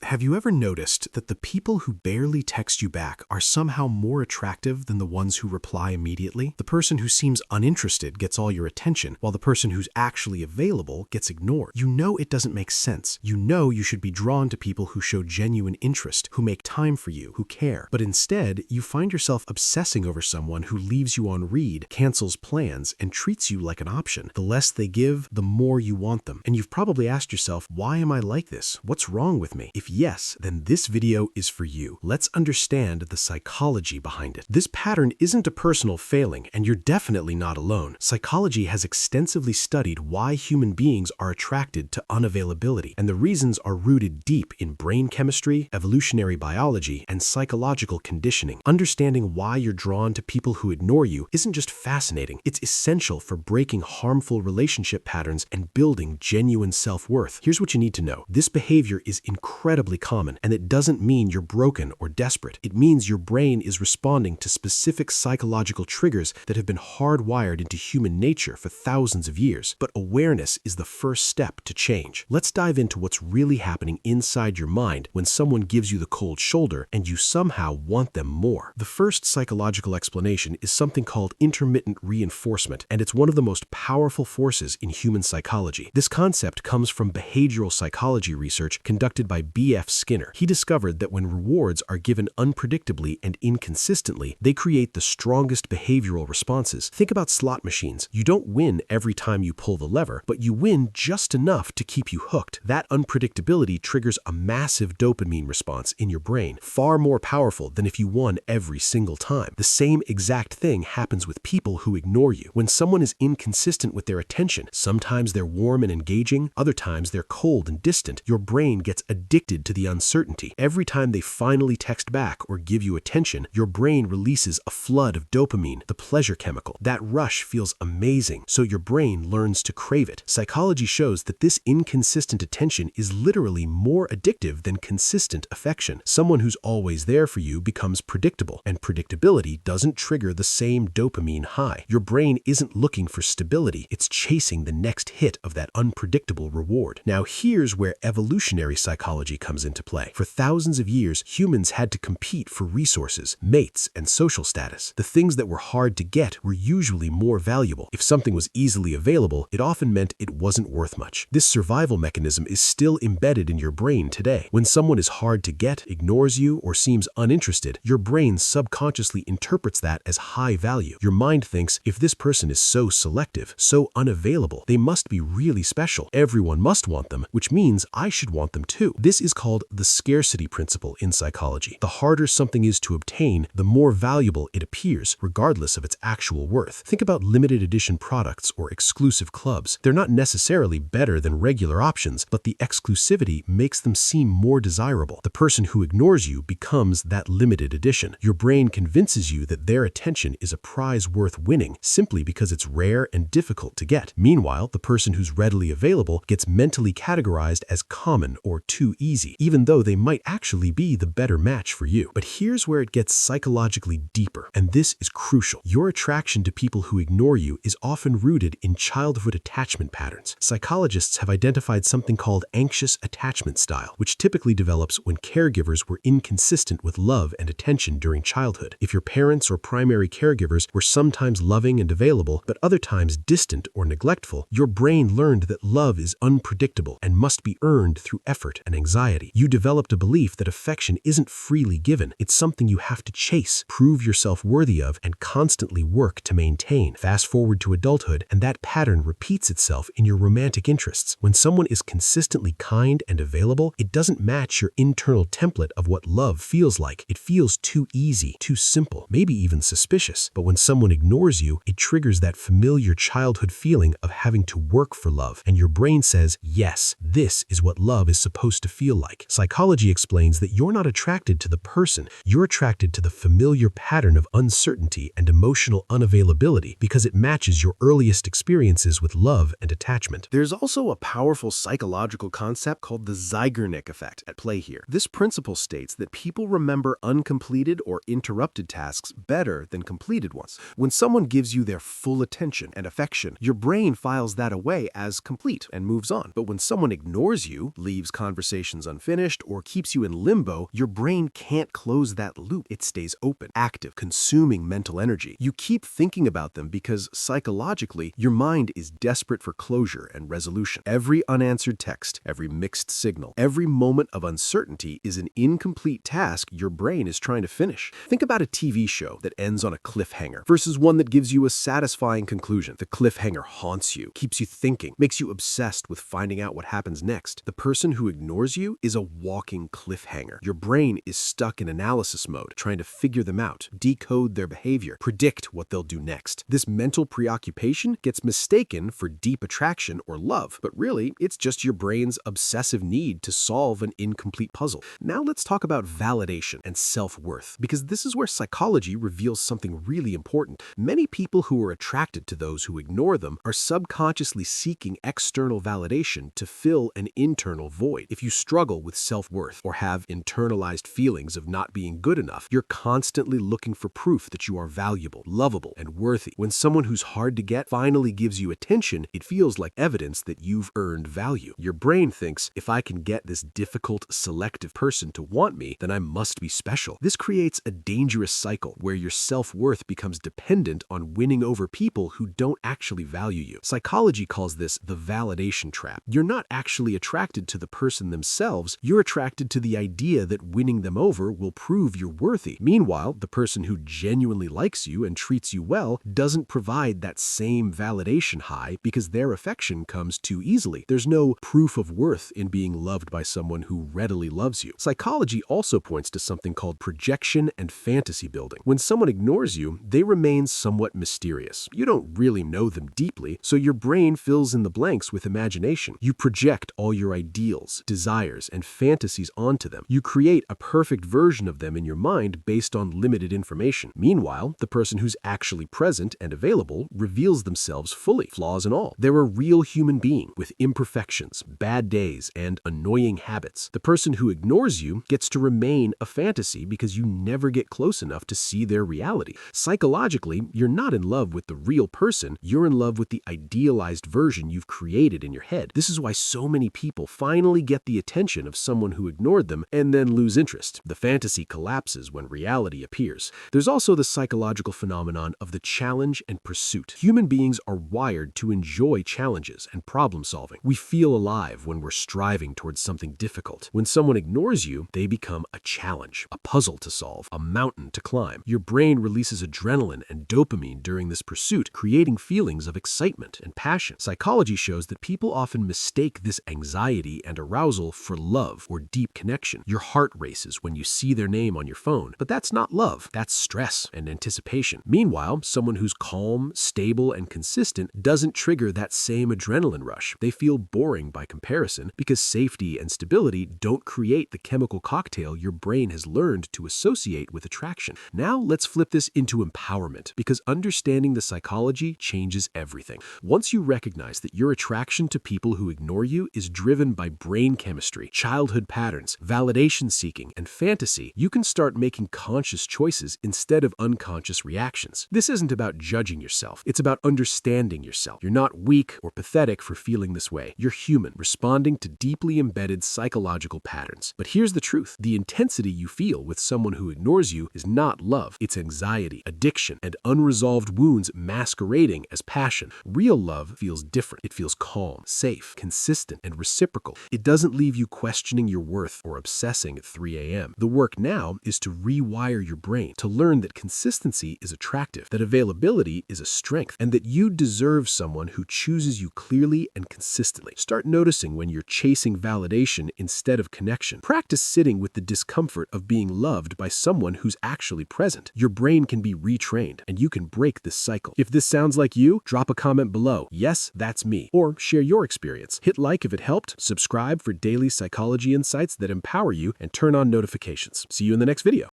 Have you ever noticed that the people who barely text you back are somehow more attractive than the ones who reply immediately? The person who seems uninterested gets all your attention, while the person who's actually available gets ignored. You know it doesn't make sense. You know you should be drawn to people who show genuine interest, who make time for you, who care. But instead, you find yourself obsessing over someone who leaves you on read, cancels plans, and treats you like an option. The less they give, the more you want them. And you've probably asked yourself, why am I like this? What's wrong with me? If yes, then this video is for you. Let's understand the psychology behind it. This pattern isn't a personal failing, and you're definitely not alone. Psychology has extensively studied why human beings are attracted to unavailability, and the reasons are rooted deep in brain chemistry, evolutionary biology, and psychological conditioning. Understanding why you're drawn to people who ignore you isn't just fascinating, it's essential for breaking harmful relationship patterns and building genuine self-worth. Here's what you need to know. This behavior is incredibly common, and it doesn't mean you're broken or desperate. It means your brain is responding to specific psychological triggers that have been hardwired into human nature for thousands of years. But awareness is the first step to change. Let's dive into what's really happening inside your mind when someone gives you the cold shoulder and you somehow want them more. The first psychological explanation is something called intermittent reinforcement, and it's one of the most powerful forces in human psychology. This concept comes from behavioral psychology research conducted by B.F. Skinner. He discovered that when rewards are given unpredictably and inconsistently, they create the strongest behavioral responses. Think about slot machines. You don't win every time you pull the lever, but you win just enough to keep you hooked. That unpredictability triggers a massive dopamine response in your brain, far more powerful than if you won every single time. The same exact thing happens with people who ignore you. When someone is inconsistent with their attention, sometimes they're warm and engaging, other times they're cold and distant, your brain gets addicted to the uncertainty. Every time they finally text back or give you attention, your brain releases a flood of dopamine, the pleasure chemical. That rush feels amazing, so your brain learns to crave it. Psychology shows that this inconsistent attention is literally more addictive than consistent affection. Someone who's always there for you becomes predictable, and predictability doesn't trigger the same dopamine high. Your brain isn't looking for stability, it's chasing the next hit of that unpredictable reward. Now here's where evolutionary psychology comes into play. For thousands of years, humans had to compete for resources, mates, and social status. The things that were hard to get were usually more valuable. If something was easily available, it often meant it wasn't worth much. This survival mechanism is still embedded in your brain today. When someone is hard to get, ignores you, or seems uninterested, your brain subconsciously interprets that as high value. Your mind thinks, if this person is so selective, so unavailable, they must be really special. Everyone must want them, which means I should want them too. This is called the scarcity principle in psychology. The harder something is to obtain, the more valuable it appears, regardless of its actual worth. Think about limited edition products or exclusive clubs. They're not necessarily better than regular options, but the exclusivity makes them seem more desirable. The person who ignores you becomes that limited edition. Your brain convinces you that their attention is a prize worth winning simply because it's rare and difficult to get. Meanwhile, the person who's readily available gets mentally categorized as common or too easy, even though they might actually be the better match for you. But here's where it gets psychologically deeper, and this is crucial. Your attraction to people who ignore you is often rooted in childhood attachment patterns. Psychologists have identified something called anxious attachment style, which typically develops when caregivers were inconsistent with love and attention during childhood. If your parents or primary caregivers were sometimes loving and available, but other times distant or neglectful, your brain learned that love is unpredictable and must be earned through effort and anxiety. You developed a belief that affection isn't freely given. It's something you have to chase, prove yourself worthy of, and constantly work to maintain. Fast forward to adulthood, and that pattern repeats itself in your romantic interests. When someone is consistently kind and available, it doesn't match your internal template of what love feels like. It feels too easy, too simple, maybe even suspicious. But when someone ignores you, it triggers that familiar childhood feeling of having to work for love, and your brain says, yes, this is what love is supposed to feel like. Psychology explains that you're not attracted to the person, you're attracted to the familiar pattern of uncertainty and emotional unavailability because it matches your earliest experiences with love and attachment. There's also a powerful psychological concept called the Zeigarnik effect at play here. This principle states that people remember uncompleted or interrupted tasks better than completed ones. When someone gives you their full attention and affection, your brain files that away as complete and moves on. But when someone ignores you, leaves conversations unfinished, unfinished or keeps you in limbo, your brain can't close that loop. It stays open, active, consuming mental energy. You keep thinking about them because psychologically, your mind is desperate for closure and resolution. Every unanswered text, every mixed signal, every moment of uncertainty is an incomplete task your brain is trying to finish. Think about a TV show that ends on a cliffhanger versus one that gives you a satisfying conclusion. The cliffhanger haunts you, keeps you thinking, makes you obsessed with finding out what happens next. The person who ignores you is a walking cliffhanger. Your brain is stuck in analysis mode, trying to figure them out, decode their behavior, predict what they'll do next. This mental preoccupation gets mistaken for deep attraction or love, but really, it's just your brain's obsessive need to solve an incomplete puzzle. Now let's talk about validation and self-worth, because this is where psychology reveals something really important. Many people who are attracted to those who ignore them are subconsciously seeking external validation to fill an internal void. If you struggle with self-worth or have internalized feelings of not being good enough, you're constantly looking for proof that you are valuable, lovable, and worthy. When someone who's hard to get finally gives you attention, it feels like evidence that you've earned value. Your brain thinks, if I can get this difficult, selective person to want me, then I must be special. This creates a dangerous cycle where your self-worth becomes dependent on winning over people who don't actually value you. Psychology calls this the validation trap. You're not actually attracted to the person themselves, you're attracted to the idea that winning them over will prove you're worthy. Meanwhile, the person who genuinely likes you and treats you well doesn't provide that same validation high because their affection comes too easily. There's no proof of worth in being loved by someone who readily loves you. Psychology also points to something called projection and fantasy building. When someone ignores you, they remain somewhat mysterious. You don't really know them deeply, so your brain fills in the blanks with imagination. You project all your ideals, desires, and fantasies onto them. You create a perfect version of them in your mind based on limited information. Meanwhile, the person who's actually present and available reveals themselves fully, flaws and all. They're a real human being with imperfections, bad days, and annoying habits. The person who ignores you gets to remain a fantasy because you never get close enough to see their reality. Psychologically, you're not in love with the real person, you're in love with the idealized version you've created in your head. This is why so many people finally get the attention of someone who ignored them and then lose interest. The fantasy collapses when reality appears. There's also the psychological phenomenon of the challenge and pursuit. Human beings are wired to enjoy challenges and problem solving. We feel alive when we're striving towards something difficult. When someone ignores you, they become a challenge, a puzzle to solve, a mountain to climb. Your brain releases adrenaline and dopamine during this pursuit, creating feelings of excitement and passion. Psychology shows that people often mistake this anxiety and arousal for love or deep connection. Your heart races when you see their name on your phone, but that's not love. That's stress and anticipation. Meanwhile, someone who's calm, stable, and consistent doesn't trigger that same adrenaline rush. They feel boring by comparison because safety and stability don't create the chemical cocktail your brain has learned to associate with attraction. Now let's flip this into empowerment, because understanding the psychology changes everything. Once you recognize that your attraction to people who ignore you is driven by brain chemistry, childhood patterns, validation seeking, and fantasy, you can start making conscious choices instead of unconscious reactions. This isn't about judging yourself. It's about understanding yourself. You're not weak or pathetic for feeling this way. You're human, responding to deeply embedded psychological patterns. But here's the truth. The intensity you feel with someone who ignores you is not love. It's anxiety, addiction, and unresolved wounds masquerading as passion. Real love feels different. It feels calm, safe, consistent, and reciprocal. It doesn't leave you questioning your worth or obsessing at 3 a.m. The work now is to rewire your brain, to learn that consistency is attractive, that availability is a strength, and that you deserve someone who chooses you clearly and consistently. Start noticing when you're chasing validation instead of connection. Practice sitting with the discomfort of being loved by someone who's actually present. Your brain can be retrained, and you can break this cycle. If this sounds like you, drop a comment below. Yes, that's me. Or share your experience. Hit like if it helped, subscribe for daily psychology insights that empower you, and turn on notifications. See you in the next video.